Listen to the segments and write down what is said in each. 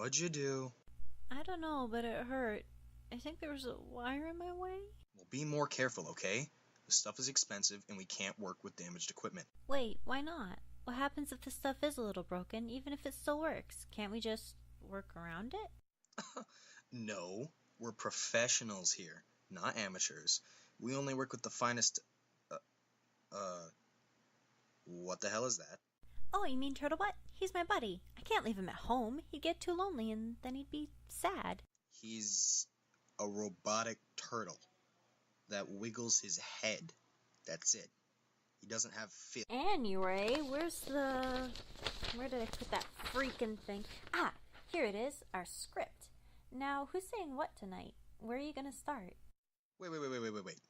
What'd you do? I don't know, but it hurt. I think there was a wire in my way. Well, be more careful, okay? The stuff is expensive and we can't work with damaged equipment. Wait, why not? What happens if the stuff is a little broken, even if it still works? Can't we just work around it? No, we're professionals here, not amateurs. We only work with the finest... what the hell is that? Oh, you mean Turtlebutt? He's my buddy. I can't leave him at home. He'd get too lonely and then he'd be sad. He's a robotic turtle that wiggles his head. That's it. He doesn't have feel. Anyway, where did I put that freaking thing? Ah, here it is, our script. Now, who's saying what tonight? Where are you gonna start? Wait.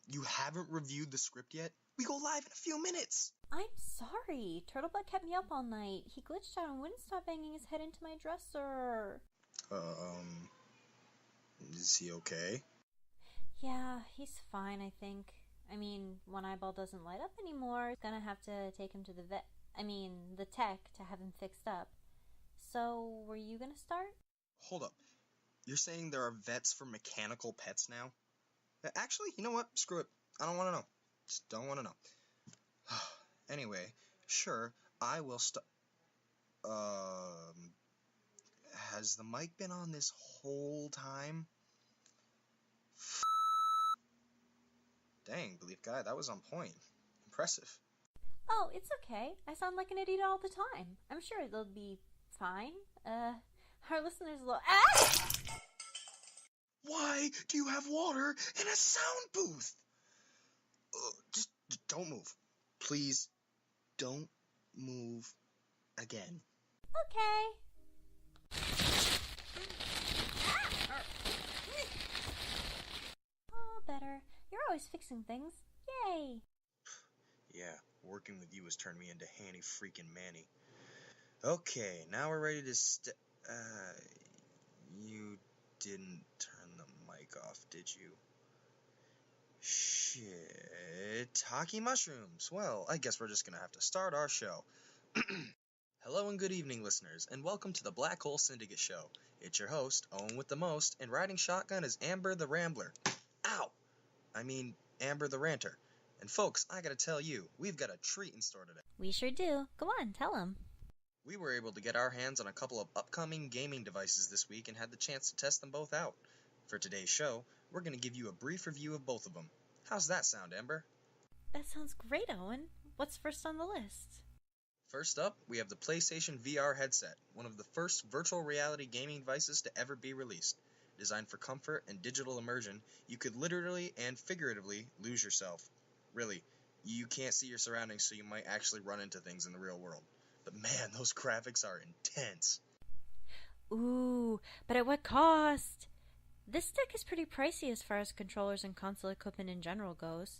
You haven't reviewed the script yet? We go live in a few minutes. I'm sorry. Turtlebutt kept me up all night. He glitched out and wouldn't stop banging his head into my dresser. Is he okay? Yeah, he's fine, I think. I mean, one eyeball doesn't light up anymore. Gonna have to take him to the the tech to have him fixed up. So, were you gonna start? Hold up. You're saying there are vets for mechanical pets now? Actually, you know what? Screw it. I don't want to know. Just don't want to know. Anyway, sure, I will has the mic been on this whole time? Dang, Belief Guy, that was on point. Impressive. Oh, it's okay. I sound like an idiot all the time. I'm sure they'll be fine. Our listeners will... Ah! Why do you have water in a sound booth? Just don't move. Please, don't move again. Okay. Oh, better. You're always fixing things. Yay! Yeah, working with you has turned me into Hanny freaking Manny. Okay, now we're ready to you didn't turn the mic off, did you? Shit. Hockey mushrooms. Well, I guess we're just gonna have to start our show. Hello and good evening, listeners, and welcome to the Black Hole Syndicate Show. It's your host, Owen with the most, and riding shotgun is Amber the Rambler. Ow! I mean, Amber the Ranter. And folks, I gotta tell you, we've got a treat in store today. We sure do. Go on, tell them. We were able to get our hands on a couple of upcoming gaming devices this week and had the chance to test them both out. For today's show, we're going to give you a brief review of both of them. How's that sound, Amber? That sounds great, Owen. What's first on the list? First up, we have the PlayStation VR headset, one of the first virtual reality gaming devices to ever be released. Designed for comfort and digital immersion, you could literally and figuratively lose yourself. Really, you can't see your surroundings, so you might actually run into things in the real world. But man, those graphics are intense. Ooh, but at what cost? This tech is pretty pricey as far as controllers and console equipment in general goes.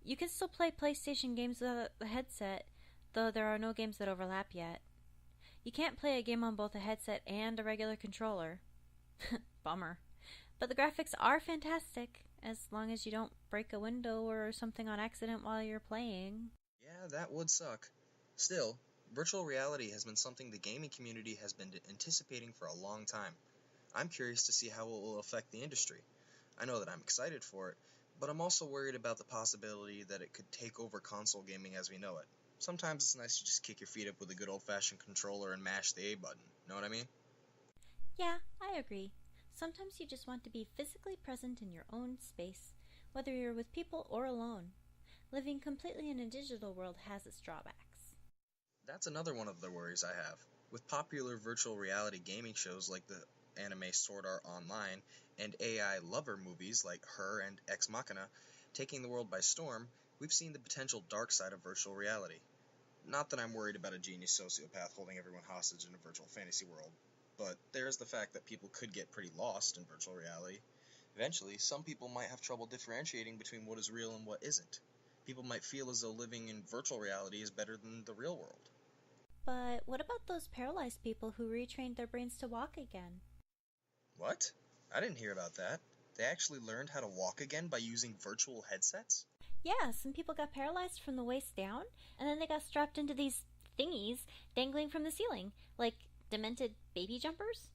You can still play PlayStation games without the headset, though there are no games that overlap yet. You can't play a game on both a headset and a regular controller. Bummer. But the graphics are fantastic, as long as you don't break a window or something on accident while you're playing. Yeah, that would suck. Still, virtual reality has been something the gaming community has been anticipating for a long time. I'm curious to see how it will affect the industry. I know that I'm excited for it, but I'm also worried about the possibility that it could take over console gaming as we know it. Sometimes it's nice to just kick your feet up with a good old-fashioned controller and mash the A button. Know what I mean? Yeah, I agree. Sometimes you just want to be physically present in your own space, whether you're with people or alone. Living completely in a digital world has its drawbacks. That's another one of the worries I have. With popular virtual reality gaming shows like the anime Sword Art Online and AI lover movies like Her and Ex Machina taking the world by storm, we've seen the potential dark side of virtual reality. Not that I'm worried about a genius sociopath holding everyone hostage in a virtual fantasy world, but there's the fact that people could get pretty lost in virtual reality. Eventually, some people might have trouble differentiating between what is real and what isn't. People might feel as though living in virtual reality is better than the real world. But what about those paralyzed people who retrained their brains to walk again? What? I didn't hear about that. They actually learned how to walk again by using virtual headsets? Yeah, some people got paralyzed from the waist down, and then they got strapped into these thingies dangling from the ceiling, like demented baby jumpers.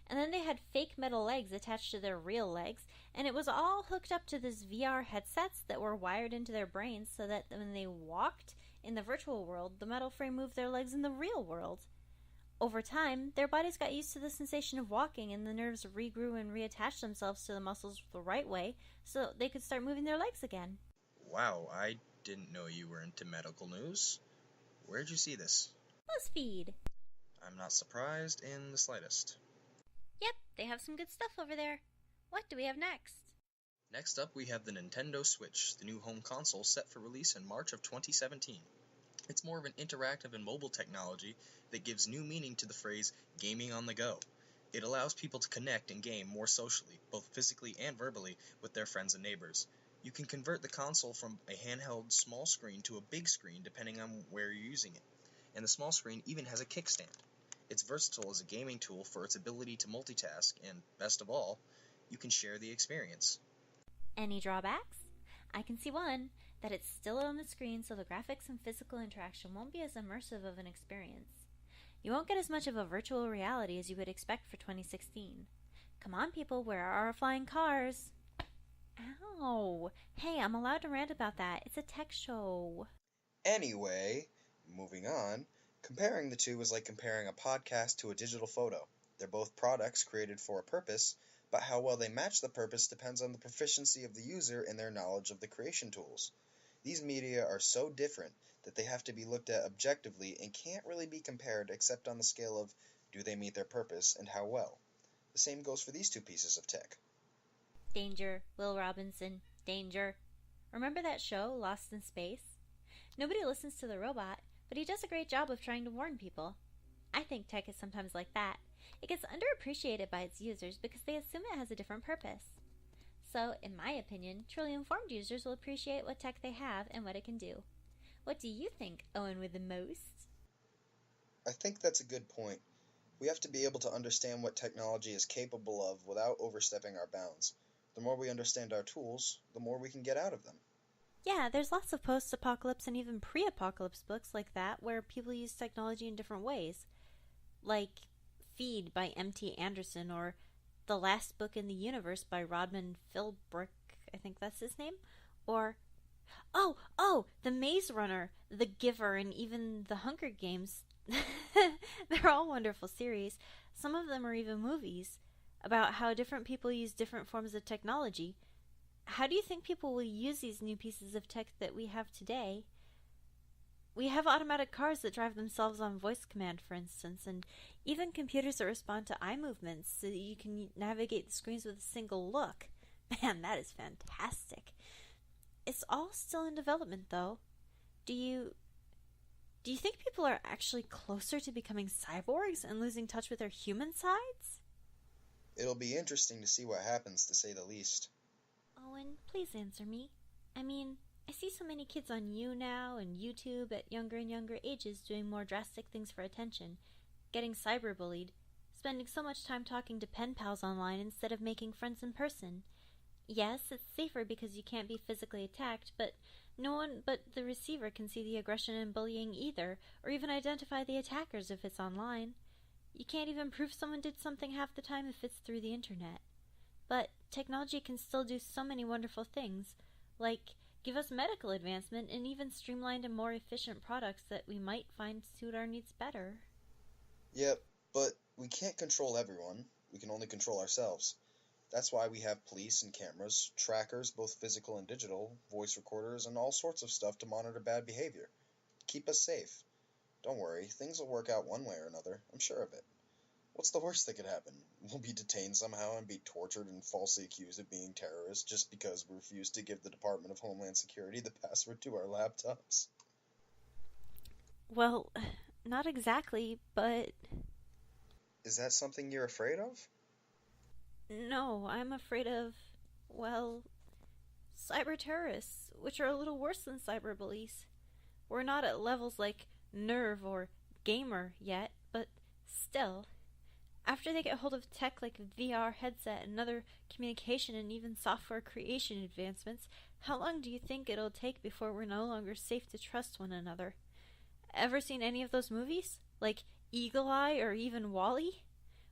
and then they had fake metal legs attached to their real legs, and it was all hooked up to this VR headsets that were wired into their brains so that when they walked in the virtual world, the metal frame moved their legs in the real world. Over time, their bodies got used to the sensation of walking, and the nerves regrew and reattached themselves to the muscles the right way so they could start moving their legs again. Wow, I didn't know you were into medical news. Where'd you see this? BuzzFeed. I'm not surprised in the slightest. Yep, they have some good stuff over there. What do we have next? Next up, we have the Nintendo Switch, the new home console set for release in March of 2017. It's more of an interactive and mobile technology that gives new meaning to the phrase gaming on the go. It allows people to connect and game more socially, both physically and verbally, with their friends and neighbors. You can convert the console from a handheld small screen to a big screen depending on where you're using it. And the small screen even has a kickstand. It's versatile as a gaming tool for its ability to multitask, and best of all, you can share the experience. Any drawbacks? I can see one, that it's still on the screen so the graphics and physical interaction won't be as immersive of an experience. You won't get as much of a virtual reality as you would expect for 2016. Come on, people, where are our flying cars? Ow! Hey, I'm allowed to rant about that. It's a tech show. Anyway, moving on, comparing the two is like comparing a podcast to a digital photo. They're both products created for a purpose, but how well they match the purpose depends on the proficiency of the user and their knowledge of the creation tools. These media are so different that they have to be looked at objectively and can't really be compared except on the scale of do they meet their purpose and how well. The same goes for these two pieces of tech. Danger, Will Robinson, danger. Remember that show, Lost in Space? Nobody listens to the robot, but he does a great job of trying to warn people. I think tech is sometimes like that. It gets underappreciated by its users because they assume it has a different purpose. So, in my opinion, truly informed users will appreciate what tech they have and what it can do. What do you think, Owen with the most? I think that's a good point. We have to be able to understand what technology is capable of without overstepping our bounds. The more we understand our tools, the more we can get out of them. Yeah, there's lots of post-apocalypse and even pre-apocalypse books like that where people use technology in different ways. Like Feed by M.T. Anderson, or The Last Book in the Universe by Rodman Philbrick, I think that's his name, or The Maze Runner, The Giver, and even The Hunger Games. They're all wonderful series. Some of them are even movies about how different people use different forms of technology. How do you think people will use these new pieces of tech that we have today? We have automatic cars that drive themselves on voice command, for instance, and even computers that respond to eye movements so that you can navigate the screens with a single look. Man, that is fantastic. It's all still in development, though. Do you think people are actually closer to becoming cyborgs and losing touch with their human sides? It'll be interesting to see what happens, to say the least. Owen, please answer me. I mean, I see so many kids on now and YouTube at younger and younger ages doing more drastic things for attention, getting cyberbullied, spending so much time talking to pen pals online instead of making friends in person. Yes, it's safer because you can't be physically attacked, but no one but the receiver can see the aggression and bullying either, or even identify the attackers if it's online. You can't even prove someone did something half the time if it's through the internet. But technology can still do so many wonderful things, like give us medical advancement and even streamlined and more efficient products that we might find suit our needs better. Yep, but we can't control everyone. We can only control ourselves. That's why we have police and cameras, trackers, both physical and digital, voice recorders, and all sorts of stuff to monitor bad behavior. Keep us safe. Don't worry, things will work out one way or another, I'm sure of it. What's the worst that could happen? We'll be detained somehow and be tortured and falsely accused of being terrorists just because we refused to give the Department of Homeland Security the password to our laptops. Well, not exactly, but... Is that something you're afraid of? No, I'm afraid of, well, cyber terrorists, which are a little worse than cyberbullies. We're not at levels like Nerve or Gamer yet, but still... After they get hold of tech like a VR headset and other communication and even software creation advancements, how long do you think it'll take before we're no longer safe to trust one another? Ever seen any of those movies? Like Eagle Eye or even WALL-E?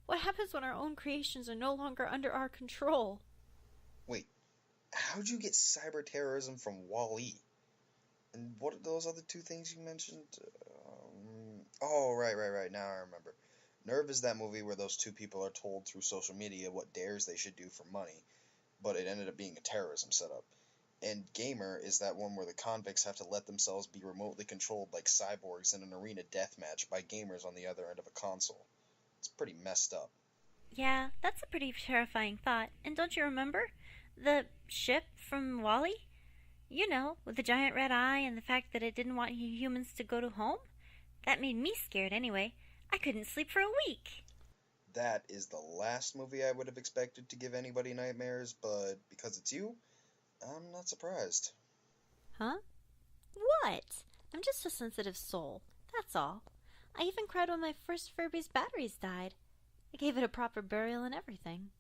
What happens when our own creations are no longer under our control? Wait, how'd you get cyber terrorism from Wall-E? And what are those other two things you mentioned? Oh, right. Now I remember. Nerve is that movie where those two people are told through social media what dares they should do for money, but it ended up being a terrorism setup. And Gamer is that one where the convicts have to let themselves be remotely controlled like cyborgs in an arena deathmatch by gamers on the other end of a console. It's pretty messed up. Yeah, that's a pretty terrifying thought. And don't you remember? The ship from Wall-E? You know, with the giant red eye and the fact that it didn't want humans to go to home? That made me scared anyway. I couldn't sleep for a week. That is the last movie I would have expected to give anybody nightmares, but because it's you, I'm not surprised. Huh? What? I'm just a sensitive soul. That's all. I even cried when my first Furby's batteries died. I gave it a proper burial and everything.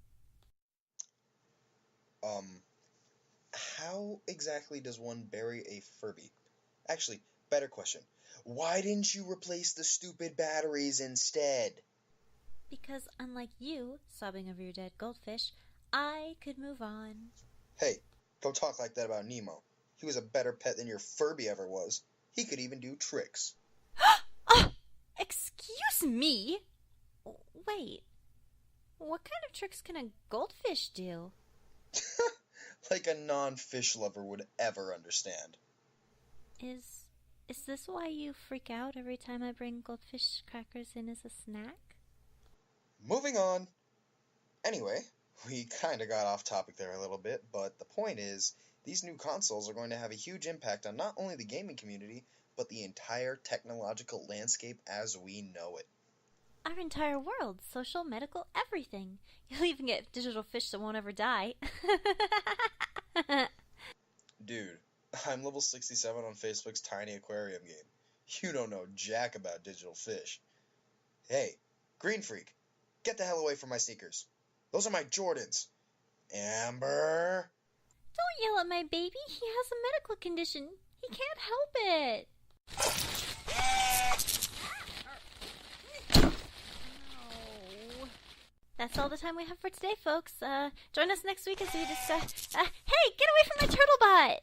How exactly does one bury a Furby? Actually, better question. Why didn't you replace the stupid batteries instead? Because unlike you, sobbing over your dead goldfish, I could move on. Hey, don't talk like that about Nemo. He was a better pet than your Furby ever was. He could even do tricks. Excuse me? Wait. What kind of tricks can a goldfish do? Like a non-fish lover would ever understand. Is this why you freak out every time I bring goldfish crackers in as a snack? Moving on. Anyway, we kinda got off topic there a little bit, but the point is, these new consoles are going to have a huge impact on not only the gaming community, but the entire technological landscape as we know it. Our entire world, social, medical, everything. You'll even get digital fish that won't ever die. Dude, I'm level 67 on Facebook's Tiny Aquarium game. You don't know jack about digital fish. Hey, Green Freak, get the hell away from my sneakers. Those are my Jordans. Amber? Don't yell at my baby. He has a medical condition. He can't help it. Oh. That's all the time we have for today, folks. Join us next week as we discuss... hey, get away from my turtle butt!